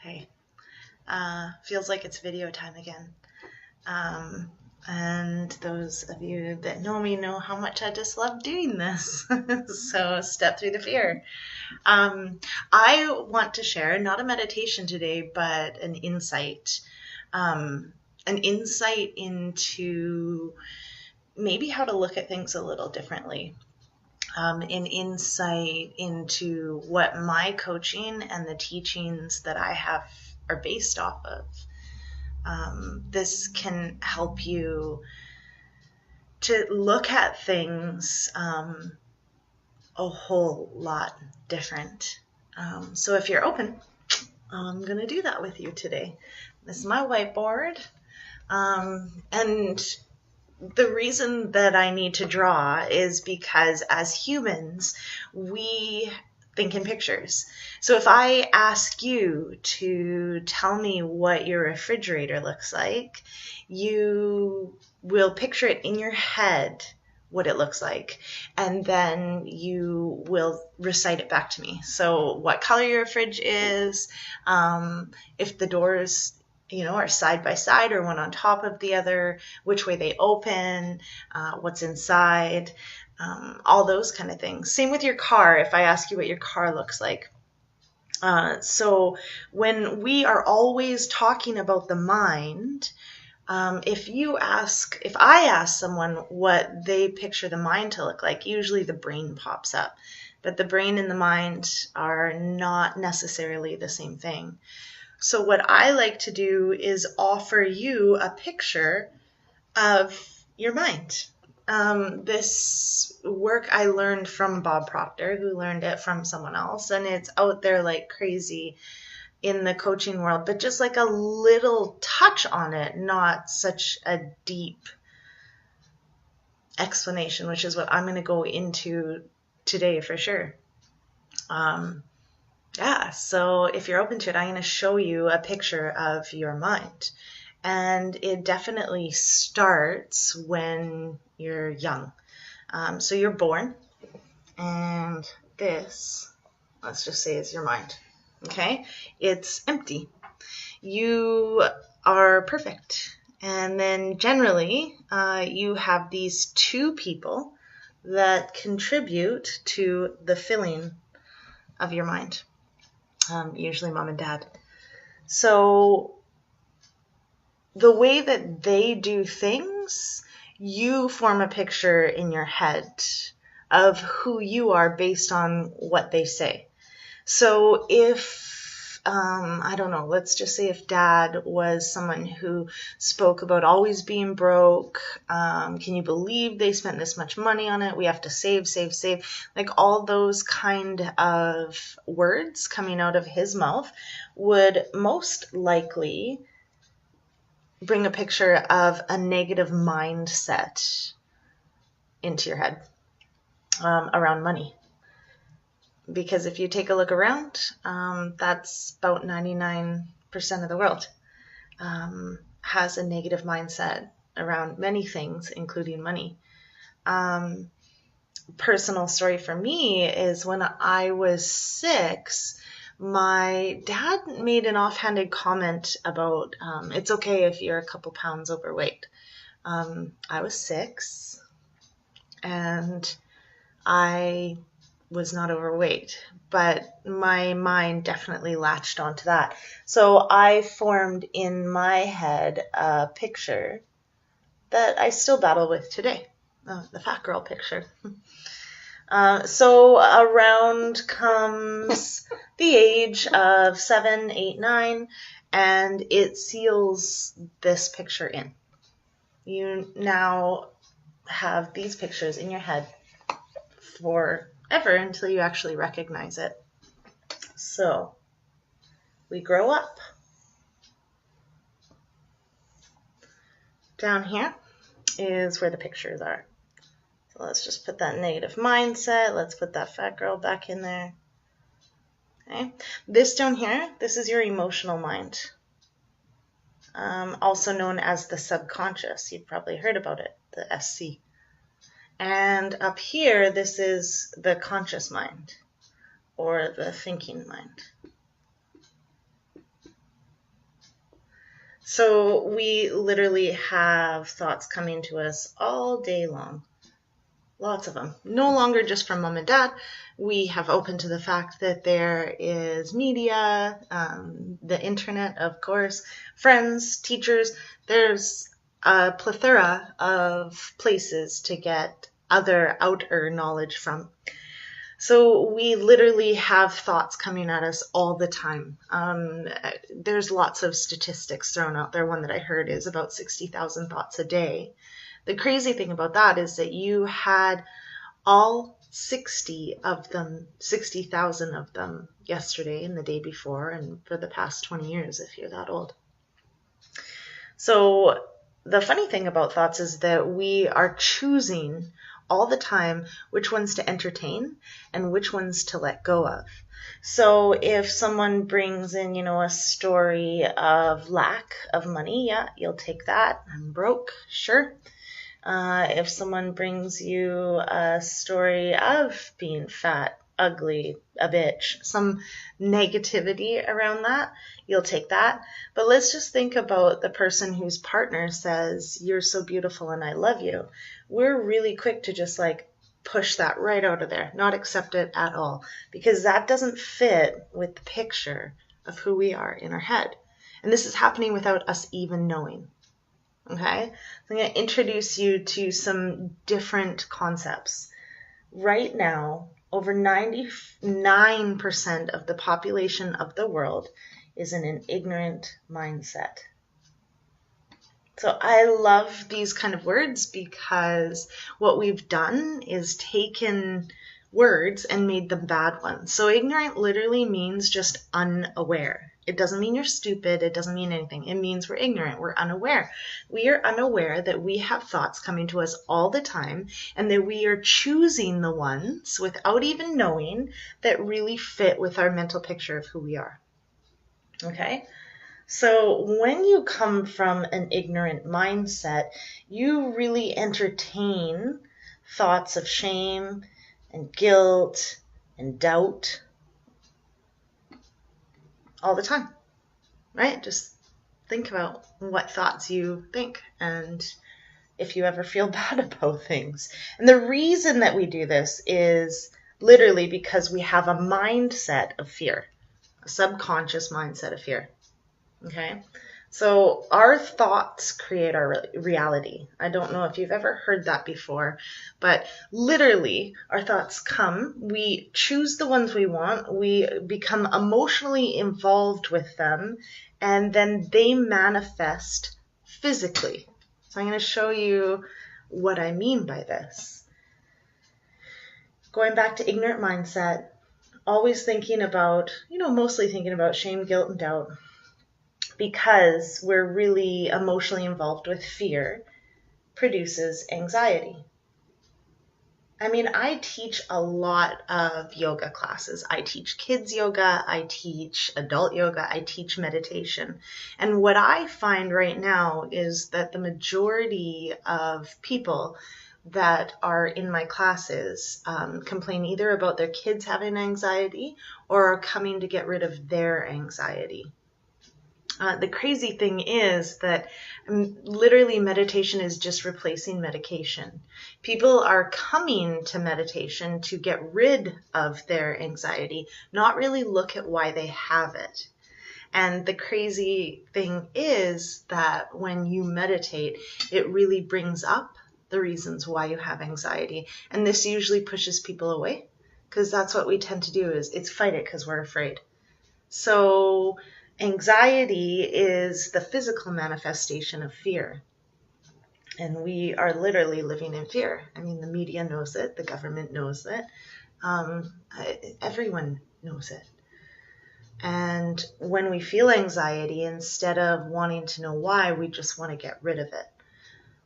Hey, feels like it's video time again. And those of you that know me know how much I just love doing this. So step through the fear. I want to share not a meditation today, but an insight. An insight into maybe how to look at things a little differently. An insight into what my coaching and the teachings that I have are based off of. This can help you to look at things a whole lot different. So if you're open, I'm going to do that with you today. This is my whiteboard. And the reason that I need to draw is because as humans, we think in pictures. So if I ask you to tell me what your refrigerator looks like, you will picture it in your head what it looks like, and then you will recite it back to me. So what color your fridge is, if the doors are side by side or one on top of the other, which way they open, what's inside, all those kind of things. Same with your car, if I ask you what your car looks like. So when we are always talking about the mind, if I ask someone what they picture the mind to look like, usually the brain pops up. But the brain and the mind are not necessarily the same thing. So what I like to do is offer you a picture of your mind. This work I learned from Bob Proctor, who learned it from someone else, and it's out there like crazy in the coaching world, but just like a little touch on it, not such a deep explanation, which is what I'm going to go into today for sure. So if you're open to it, I'm going to show you a picture of your mind. And it definitely starts when you're young. So you're born, and this, let's just say, is your mind. Okay? It's empty. You are perfect. And then generally, you have these two people that contribute to the filling of your mind. Usually mom and dad. So the way that they do things, you form a picture in your head of who you are based on what they say. So if, I don't know, let's just say if dad was someone who spoke about always being broke, can you believe they spent this much money on it? We have to save. Like all those kind of words coming out of his mouth would most likely bring a picture of a negative mindset into your head around money. Because if you take a look around, that's about 99% of the world has a negative mindset around many things, including money. Personal story for me is when I was 6, my dad made an offhanded comment about it's okay if you're a couple pounds overweight. I was 6 and I was not overweight, but my mind definitely latched onto that. So I formed in my head a picture that I still battle with today, the fat girl picture. So around comes the age of 7, 8, 9, and it seals this picture in. You now have these pictures in your head forever until you actually recognize it. So we grow up. Down here is where the pictures are. So let's just put that negative mindset. Let's put that fat girl back in there. Okay. This down here, this is your emotional mind. Also known as the subconscious. You've probably heard about it, the SC. And up here, this is the conscious mind, or the thinking mind. So we literally have thoughts coming to us all day long. Lots of them. No longer just from mom and dad. We have opened to the fact that there is media, the internet, of course, friends, teachers. There's a plethora of places to get other outer knowledge from. So we literally have thoughts coming at us all the time. There's lots of statistics thrown out there. One that I heard is about 60,000 thoughts a day. The crazy thing about that is that you had all 60,000 of them yesterday and the day before and for the past 20 years if you're that old. So the funny thing about thoughts is that we are choosing all the time which ones to entertain and which ones to let go of. So if someone brings in, a story of lack of money, yeah, you'll take that. I'm broke, sure. If someone brings you a story of being fat, ugly, a bitch, some negativity around that, you'll take that. But let's just think about the person whose partner says, "You're so beautiful and I love you." We're really quick to just push that right out of there, not accept it at all, because that doesn't fit with the picture of who we are in our head. And this is happening without us even knowing. Okay? So I'm going to introduce you to some different concepts. Right now, over 99% of the population of the world is in an ignorant mindset. So I love these kind of words because what we've done is taken words and made them bad ones. So ignorant literally means just unaware. It doesn't mean you're stupid. It doesn't mean anything. It means we're ignorant. We're unaware. We are unaware that we have thoughts coming to us all the time and that we are choosing the ones without even knowing that really fit with our mental picture of who we are. Okay? So when you come from an ignorant mindset, you really entertain thoughts of shame and guilt and doubt all the time, right? Just think about what thoughts you think and if you ever feel bad about things. And the reason that we do this is literally because we have a mindset of fear, a subconscious mindset of fear. Okay, so our thoughts create our reality. I don't know if you've ever heard that before, but literally our thoughts come, we choose the ones we want, we become emotionally involved with them, and then they manifest physically. So I'm going to show you what I mean by this. Going back to ignorant mindset, always thinking about, mostly thinking about shame, guilt, and doubt. Because we're really emotionally involved with fear, produces anxiety. I mean, I teach a lot of yoga classes. I teach kids yoga, I teach adult yoga, I teach meditation. And what I find right now is that the majority of people that are in my classes complain either about their kids having anxiety or are coming to get rid of their anxiety. The crazy thing is that literally meditation is just replacing medication. People are coming to meditation to get rid of their anxiety, not really look at why they have it. And the crazy thing is that when you meditate, it really brings up the reasons why you have anxiety. And this usually pushes people away because that's what we tend to do is fight it because we're afraid. So anxiety is the physical manifestation of fear. And we are literally living in fear. I mean, the media knows it. The government knows it. Everyone knows it. And when we feel anxiety, instead of wanting to know why, we just want to get rid of it.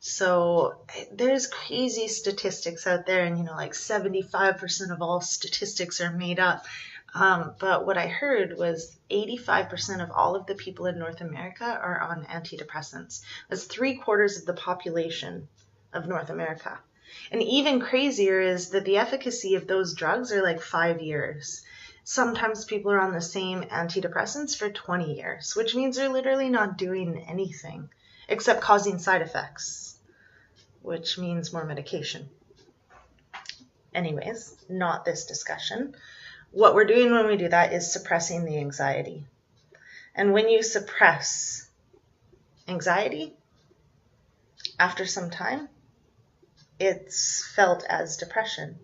So there's crazy statistics out there, and 75% of all statistics are made up. But what I heard was 85% of all of the people in North America are on antidepressants. That's 3/4 of the population of North America. And even crazier is that the efficacy of those drugs are 5 years. Sometimes people are on the same antidepressants for 20 years, which means they're literally not doing anything except causing side effects, which means more medication. Anyways, not this discussion. What we're doing when we do that is suppressing the anxiety. And when you suppress anxiety, after some time, it's felt as depression.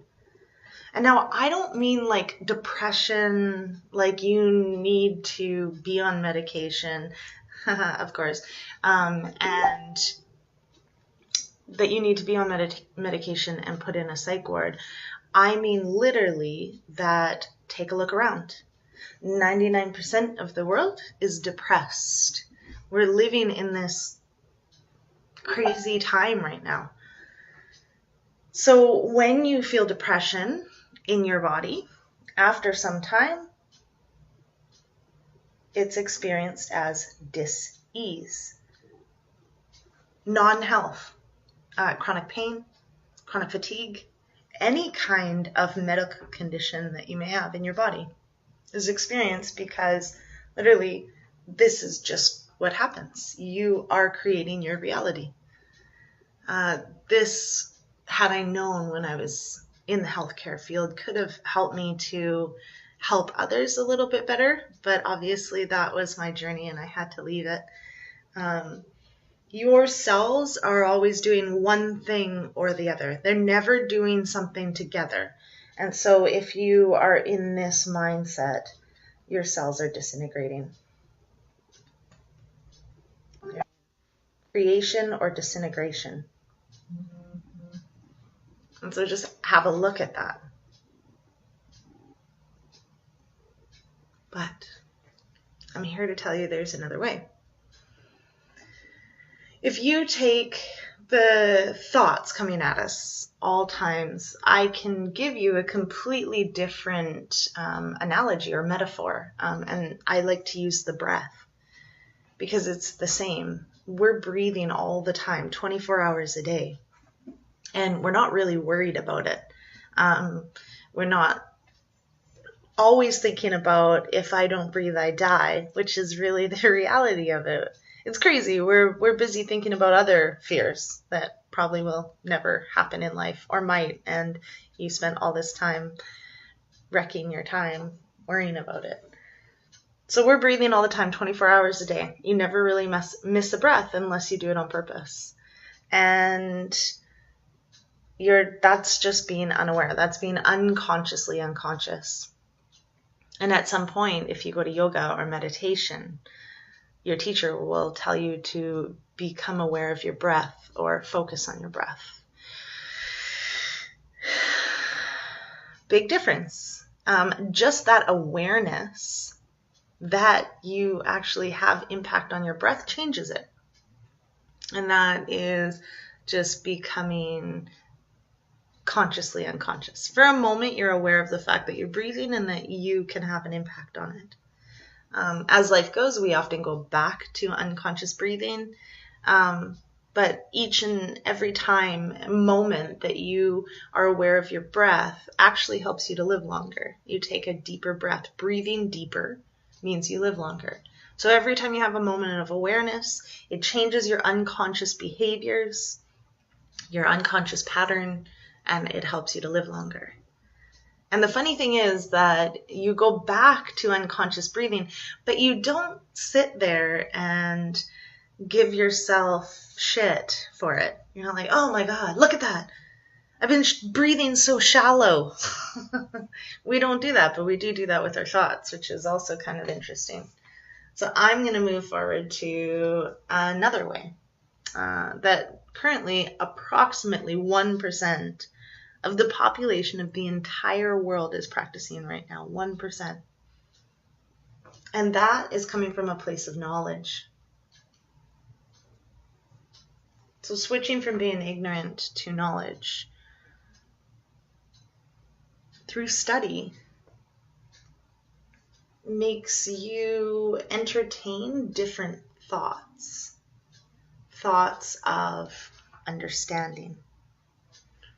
And now I don't mean like depression, like you need to be on medication, of course, and that you need to be on medication and put in a psych ward. I mean literally that take a look around. 99% of the world is depressed. We're living in this crazy time right now. So when you feel depression in your body, after some time, it's experienced as dis-ease, non-health, chronic pain, chronic fatigue, any kind of medical condition that you may have in your body is experienced because literally this is just what happens. You are creating your reality. This, had I known when I was in the healthcare field, could have helped me to help others a little bit better, but obviously that was my journey and I had to leave it. Your cells are always doing one thing or the other. They're never doing something together. And so if you are in this mindset, your cells are disintegrating. Creation or disintegration. And so just have a look at that. But I'm here to tell you there's another way. If you take the thoughts coming at us all times, I can give you a completely different analogy or metaphor. And I like to use the breath because it's the same. We're breathing all the time, 24 hours a day. And we're not really worried about it. We're not always thinking about if I don't breathe, I die, which is really the reality of it. It's crazy. We're busy thinking about other fears that probably will never happen in life or might, and you spent all this time wrecking your time worrying about it. So we're breathing all the time, 24 hours a day. You never really miss a breath unless you do it on purpose. And that's just being unaware. That's being unconsciously unconscious. And at some point, if you go to yoga or meditation, your teacher will tell you to become aware of your breath or focus on your breath. Big difference. Just that awareness that you actually have impact on your breath changes it. And that is just becoming consciously unconscious. For a moment, you're aware of the fact that you're breathing and that you can have an impact on it. As life goes, we often go back to unconscious breathing. But each and every moment that you are aware of your breath actually helps you to live longer. You take a deeper breath. Breathing deeper means you live longer. So every time you have a moment of awareness, it changes your unconscious behaviors, your unconscious pattern, and it helps you to live longer. And the funny thing is that you go back to unconscious breathing, but you don't sit there and give yourself shit for it. You're not like, oh my God, look at that. I've been breathing so shallow. We don't do that, but we do that with our thoughts, which is also kind of interesting. So I'm going to move forward to another way that currently approximately 1% of the population of the entire world is practicing right now, 1%. And that is coming from a place of knowledge. So switching from being ignorant to knowledge through study makes you entertain different thoughts of understanding.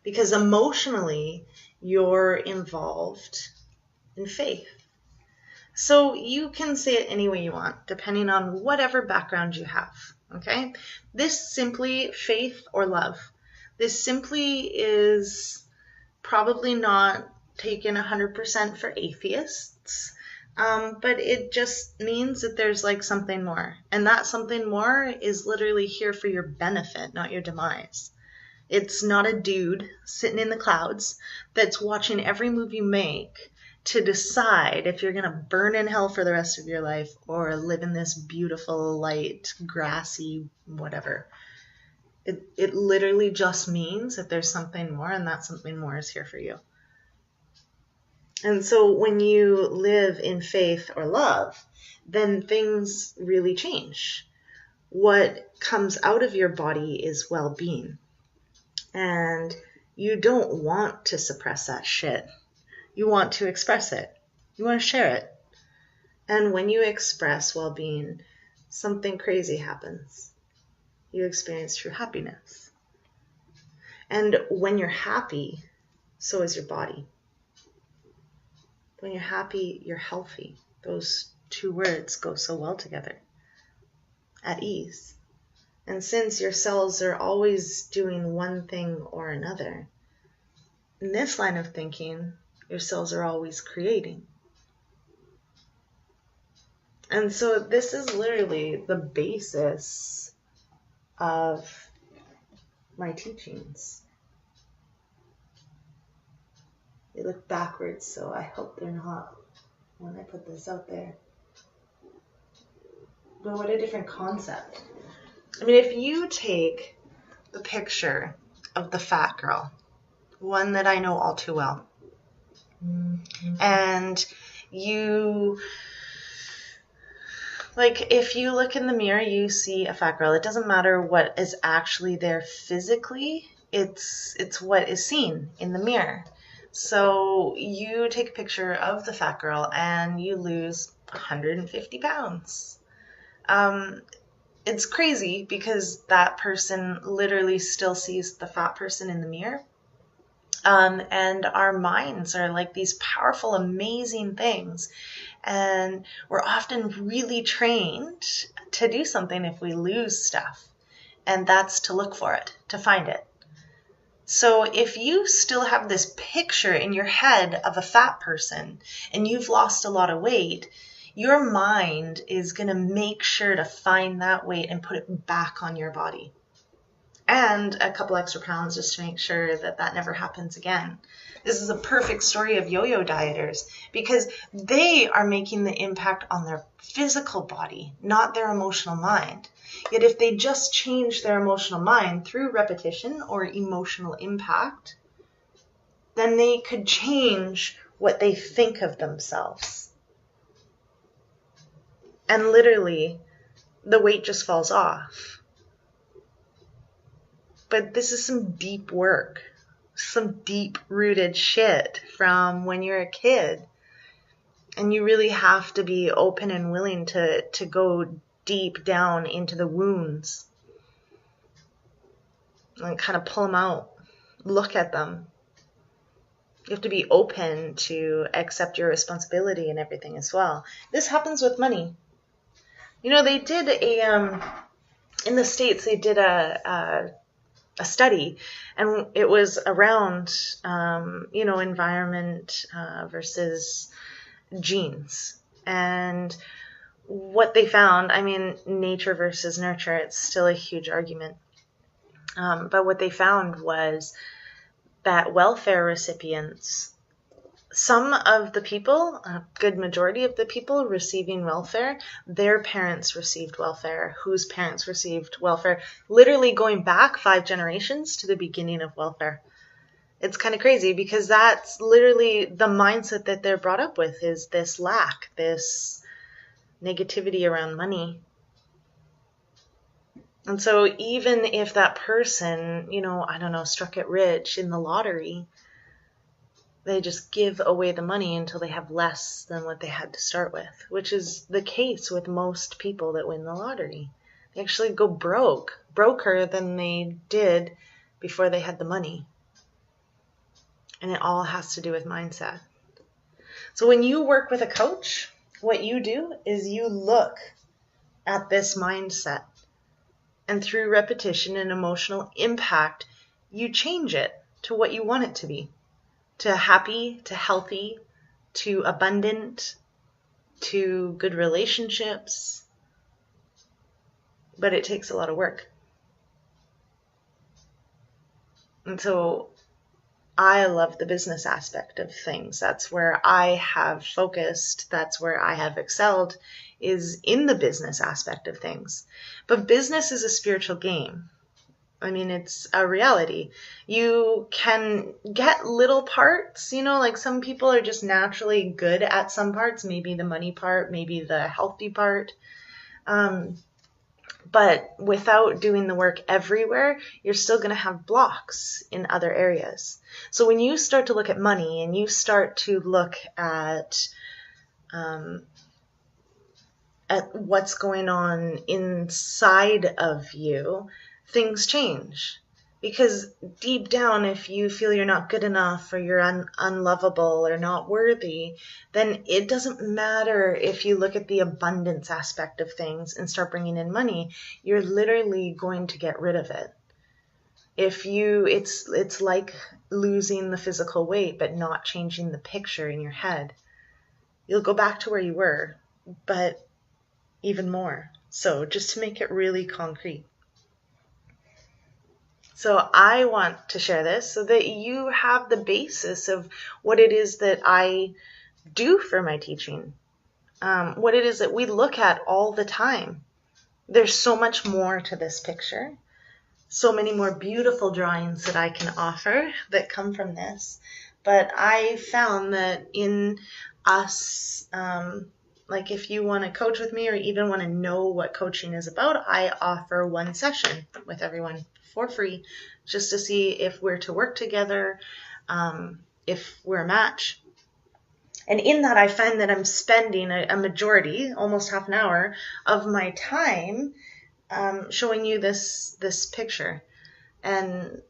Because emotionally, you're involved in faith. So you can say it any way you want, depending on whatever background you have, okay? This simply, faith or love, this simply is probably not taken 100% for atheists, but it just means that there's like something more. And that something more is literally here for your benefit, not your demise. It's not a dude sitting in the clouds that's watching every move you make to decide if you're going to burn in hell for the rest of your life or live in this beautiful, light, grassy, whatever. It literally just means that there's something more, and that something more is here for you. And so when you live in faith or love, then things really change. What comes out of your body is well-being. And you don't want to suppress that shit. You want to express it. You want to share it. And when you express well-being, something crazy happens. You experience true happiness. And when you're happy, so is your body. When you're happy, you're healthy. Those two words go so well together. At ease. And since your cells are always doing one thing or another, in this line of thinking, your cells are always creating. And so this is literally the basis of my teachings. They look backwards, so I hope they're not when I put this out there. But what a different concept. I mean, if you take the picture of the fat girl, one that I know all too well, and you, like, if you look in the mirror, you see a fat girl. It doesn't matter what is actually there physically. It's what is seen in the mirror. So you take a picture of the fat girl and you lose 150 pounds. It's crazy because that person literally still sees the fat person in the mirror. And our minds are like these powerful, amazing things. And we're often really trained to do something if we lose stuff. And that's to look for it, to find it. So if you still have this picture in your head of a fat person and you've lost a lot of weight, your mind is going to make sure to find that weight and put it back on your body. And a couple extra pounds just to make sure that that never happens again. This is a perfect story of yo-yo dieters because they are making the impact on their physical body, not their emotional mind. Yet if they just change their emotional mind through repetition or emotional impact, then they could change what they think of themselves. And literally, the weight just falls off. But this is some deep work, some deep-rooted shit from when you're a kid. And you really have to be open and willing to go deep down into the wounds and kind of pull them out, look at them. You have to be open to accept your responsibility and everything as well. This happens with money. You know, they did in the States, they did a study, and it was around, environment versus genes. And what they found, I mean, nature versus nurture, it's still a huge argument. But what they found was that welfare recipients, some of the people, a good majority of the people receiving welfare, their parents received welfare, whose parents received welfare, literally going back 5 generations to the beginning of welfare. It's kind of crazy because that's literally the mindset that they're brought up with, is this lack, this negativity around money. And so even if that person, struck it rich in the lottery, they just give away the money until they have less than what they had to start with, which is the case with most people that win the lottery. They actually go broker than they did before they had the money. And it all has to do with mindset. So when you work with a coach, what you do is you look at this mindset, and through repetition and emotional impact, you change it to what you want it to be, to happy, to healthy, to abundant, to good relationships. But it takes a lot of work. And so I love the business aspect of things. That's where I have focused. That's where I have excelled, is in the business aspect of things. But business is a spiritual game. I mean, it's a reality. You can get little parts, like some people are just naturally good at some parts, maybe the money part, maybe the healthy part. But without doing the work everywhere, you're still going to have blocks in other areas. So when you start to look at money and you start to look at what's going on inside of you, things change. Because deep down, if you feel you're not good enough or you're unlovable or not worthy, then it doesn't matter if you look at the abundance aspect of things and start bringing in money. You're literally going to get rid of it. It's like losing the physical weight but not changing the picture in your head. You'll go back to where you were, but even more. So just to make it really concrete. So I want to share this so that you have the basis of what it is that I do for my teaching, what it is that we look at all the time. There's so much more to this picture, so many more beautiful drawings that I can offer that come from this. But I found that in us, like if you want to coach with me or even want to know what coaching is about, I offer one session with everyone for free, just to see if we're to work together, if we're a match. And in that, I find that I'm spending a majority, almost half an hour, of my time showing you this picture. And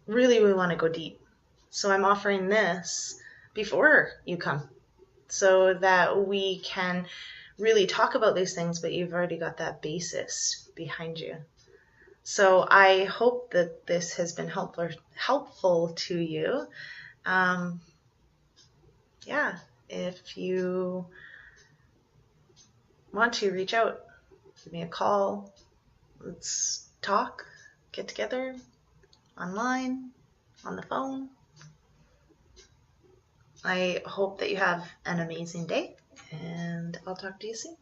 really, we want to go deep. So I'm offering this before you come, so that we can really talk about these things, but you've already got that basis behind you. So I hope that this has been helpful to you. If you want to reach out, give me a call. Let's talk, get together, online, on the phone. I hope that you have an amazing day, and I'll talk to you soon.